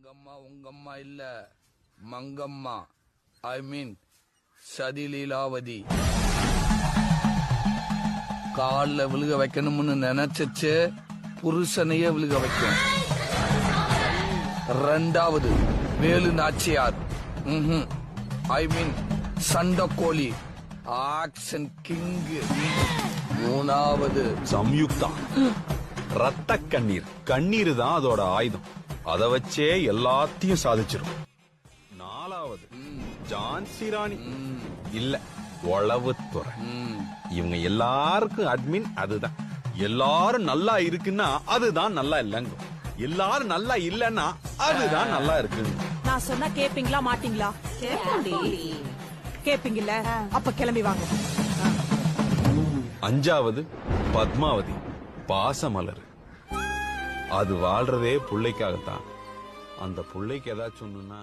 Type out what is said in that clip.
எங்கம்மா உங்கம்மா இல்ல மங்கம்மா, ஐ மீன் சதிலீலாவதி. கால்ல விழுக வைக்கணும்னு நினைச்சிச்சு புருஷனையே விழுக வைக்கும். ரெண்டாவது வேலு நாச்சியார், ஐ மீன் சண்டக்கோழி, ஆக்ஷன் கிங்கு. மூணாவது சம்யுக்தா, ரத்த கண்ணீர். கண்ணீர் தான் அதோட ஆயுதம். அத வச்சே எல்லாத்தையும் சாதிச்சிரும். நாலாவது ஜான்சி ராணி, இல்ல உளவுத்துறை. இவங்க எல்லாருக்கும் அட்மின் அதுதான். எல்லாரும் நல்லா இருக்குன்னா அதுதான் நல்லா இல்லங்க. எல்லாரும் நல்லா இல்லன்னா அதுதான் நல்லா இருக்கு. நான் சொன்னா கேப்பீங்களா மாட்டீங்களா? கேப்பீங்கல்ல, அப்ப கிளம்பி வாங்க. அஞ்சாவது பத்மாவதி, பாசமலர். அது வாழ்றதே புள்ளைக்காகத்தான். அந்த புள்ளைக்கு ஏதாச்சும் ஒண்ணுன்னா